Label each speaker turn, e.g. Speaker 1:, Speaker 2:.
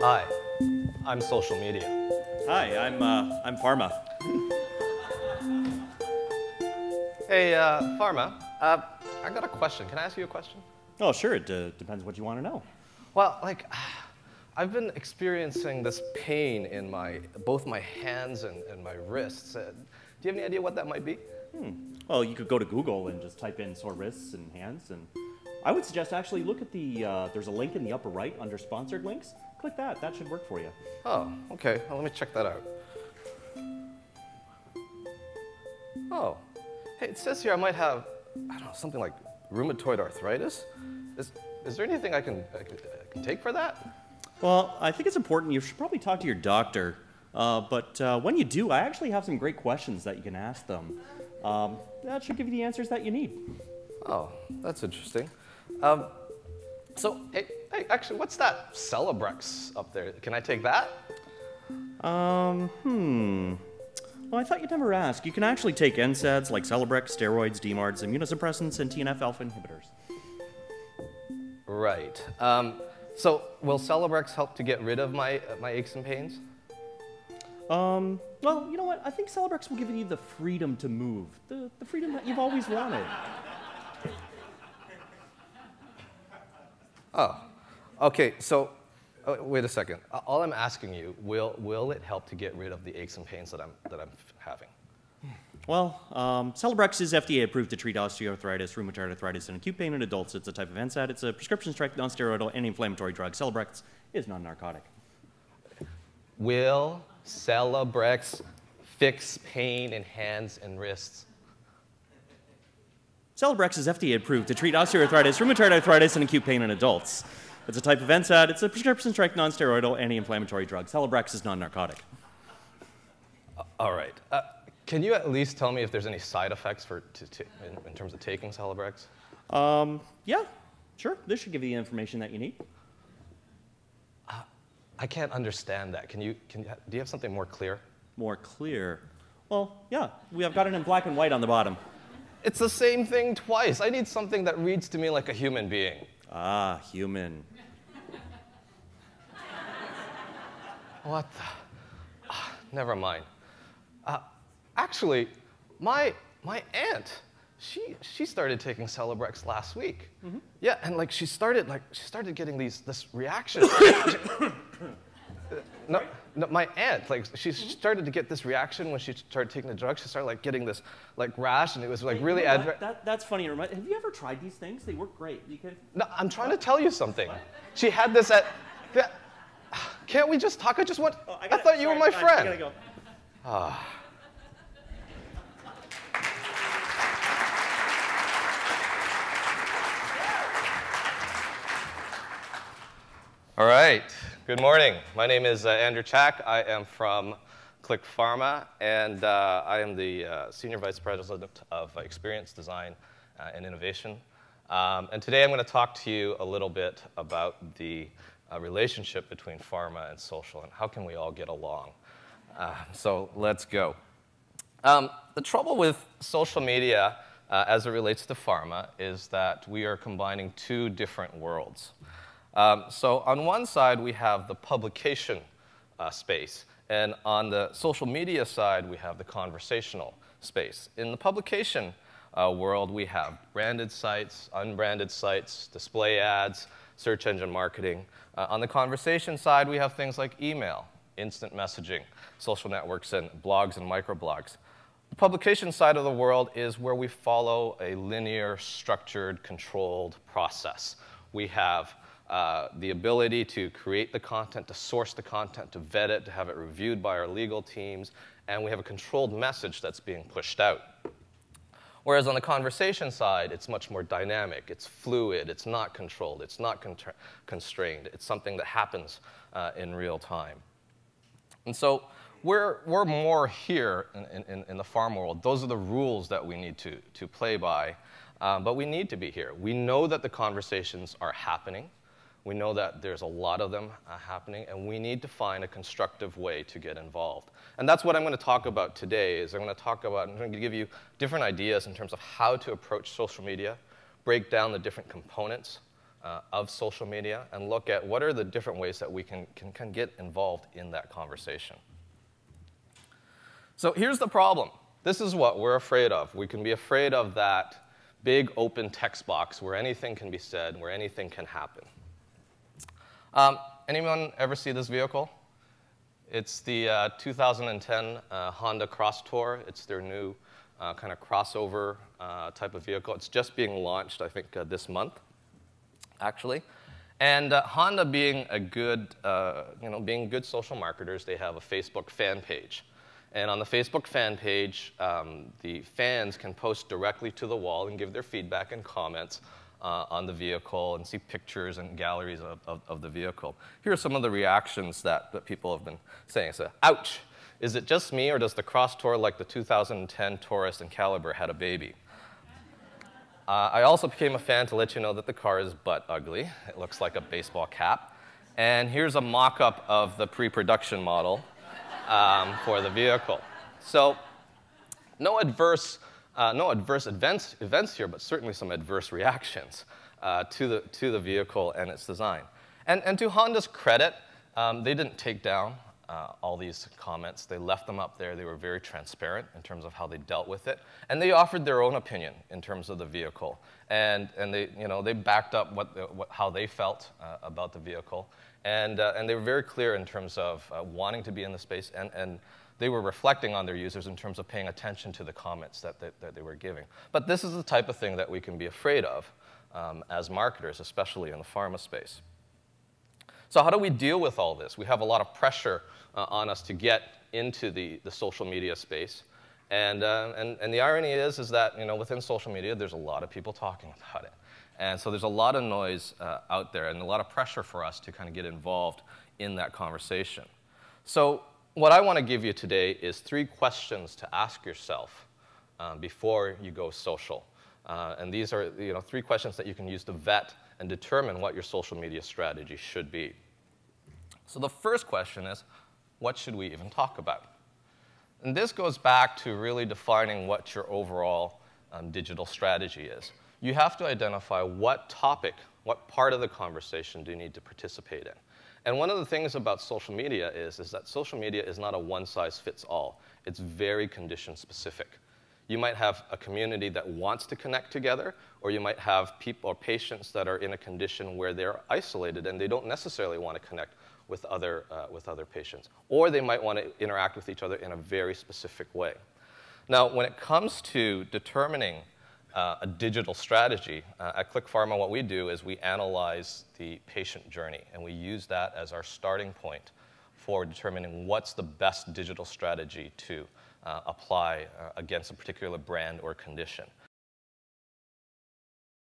Speaker 1: Hi, I'm social media.
Speaker 2: Hi, I'm Pharma.
Speaker 1: Hey, Pharma, I got a question. Can I ask you a question?
Speaker 2: Oh, sure. It depends what you want to know.
Speaker 1: Well, like, I've been experiencing this pain in both my hands and my wrists. Do you have any idea what that might be?
Speaker 2: Well, you could go to Google and just type in sore wrists and hands, and I would suggest actually look at there's a link in the upper right under sponsored links. Click that. That should work for you.
Speaker 1: Oh, okay. Well, let me check that out. Oh, hey, it says here I might have, I don't know, something like rheumatoid arthritis. Is there anything I can take for that?
Speaker 2: Well, I think it's important. You should probably talk to your doctor. But when you do, I actually have some great questions that you can ask them. That should give you the answers that you need.
Speaker 1: Oh, that's interesting. So, hey, actually, what's that Celebrex up there? Can I take that?
Speaker 2: Well, I thought you'd never ask. You can actually take NSAIDs like Celebrex, steroids, DMARDs, immunosuppressants, and TNF-alpha inhibitors.
Speaker 1: Right. So, will Celebrex help to get rid of my aches and pains?
Speaker 2: Well, you know what? I think Celebrex will give you the freedom to move, the freedom that you've always wanted.
Speaker 1: Oh, okay. So, wait a second. All I'm asking you, will it help to get rid of the aches and pains that I'm having?
Speaker 2: Well, Celebrex is FDA approved to treat osteoarthritis, rheumatoid arthritis, and acute pain in adults. It's a type of NSAID. It's a prescription-strength, non-steroidal, anti-inflammatory drug. Celebrex is non-narcotic.
Speaker 1: Will Celebrex fix pain in hands and wrists?
Speaker 2: Celebrex is FDA approved to treat osteoarthritis, rheumatoid arthritis, and acute pain in adults. It's a type of NSAID. It's a prescription-strength, non-steroidal, anti-inflammatory drug. Celebrex is non-narcotic.
Speaker 1: All right. Can you at least tell me if there's any side effects in terms of taking Celebrex?
Speaker 2: Yeah, sure. This should give you the information that you need.
Speaker 1: I can't understand that. Do you have something more clear?
Speaker 2: More clear? Well, yeah. We have got it in black and white on the bottom.
Speaker 1: It's the same thing twice. I need something that reads to me like a human being.
Speaker 2: Ah, human.
Speaker 1: What the? Never mind. Actually, my aunt, she started taking Celebrex last week. Mm-hmm. Yeah, and like she started getting this reaction. No, my aunt, like she started to get this reaction when she started taking the drug. She started like getting this like rash, and it was like really adverse.
Speaker 2: That's funny. Have you ever tried these things? They work great. You can.
Speaker 1: No, I'm trying to tell you something. She had this at. Can't we just talk? I thought you were my friend.
Speaker 2: I gotta go.
Speaker 1: All right. Good morning. My name is Andrew Chak. I am from Klick Pharma, and I am the Senior Vice President of Experience Design and Innovation. And today I'm going to talk to you a little bit about the relationship between pharma and social, and how can we all get along. So let's go. The trouble with social media as it relates to pharma is that we are combining two different worlds. So on one side, we have the publication space, and on the social media side, we have the conversational space. In the publication world, we have branded sites, unbranded sites, display ads, search engine marketing. On the conversation side, we have things like email, instant messaging, social networks, and blogs and microblogs. The publication side of the world is where we follow a linear, structured, controlled process. We have the ability to create the content, to source the content, to vet it, to have it reviewed by our legal teams, and we have a controlled message that's being pushed out. Whereas on the conversation side, it's much more dynamic, it's fluid, it's not controlled, it's not constrained, it's something that happens in real time. And so we're more here in the pharma world. Those are the rules that we need to play by, but we need to be here. We know that the conversations are happening. We know that there's a lot of them happening, and we need to find a constructive way to get involved. And that's what I'm going to talk about today. I'm going to give you different ideas in terms of how to approach social media break down the different components of social media and look at what are the different ways that we can get involved in that conversation. So here's the problem. This is what we're afraid of. We can be afraid of that big open text box where anything can be said, where anything can happen. Anyone ever see this vehicle? It's the 2010 Honda Cross Tour. It's their new kind of crossover type of vehicle. It's just being launched, I think, this month, actually. And Honda, being a good, being good social marketers, they have a Facebook fan page. And on the Facebook fan page, the fans can post directly to the wall and give their feedback and comments on the vehicle and see pictures and galleries of the vehicle. Here are some of the reactions that people have been saying. So, ouch, is it just me, or does the Cross Tour, like the 2010 Taurus and Caliber, had a baby? I also became a fan to let you know that the car is butt ugly. It looks like a baseball cap. And here's a mock-up of the pre-production model for the vehicle. So no adverse events here, but certainly some adverse reactions to the vehicle and its design. And to Honda's credit, they didn't take down all these comments. They left them up there. They were very transparent in terms of how they dealt with it. And they offered their own opinion in terms of the vehicle. And they backed up how they felt about the vehicle. And they were very clear in terms of wanting to be in the space, and they were reflecting on their users in terms of paying attention to the comments that they were giving. But this is the type of thing that we can be afraid of as marketers, especially in the pharma space. So how do we deal with all this? We have a lot of pressure on us to get into the social media space. And the irony is that within social media, there's a lot of people talking about it. And so there's a lot of noise out there and a lot of pressure for us to kind of get involved in that conversation. So what I want to give you today is 3 questions to ask yourself before you go social. And these are 3 questions that you can use to vet and determine what your social media strategy should be. So the first question is, what should we even talk about? And this goes back to really defining what your overall digital strategy is. You have to identify what topic, what part of the conversation do you need to participate in. And one of the things about social media is that social media is not a one-size-fits-all. It's very condition-specific. You might have a community that wants to connect together, or you might have people or patients that are in a condition where they're isolated and they don't necessarily want to connect with other patients. Or they might want to interact with each other in a very specific way. Now, when it comes to determining a digital strategy, at Klick Pharma, what we do is we analyze the patient journey, and we use that as our starting point for determining what's the best digital strategy to apply against a particular brand or condition.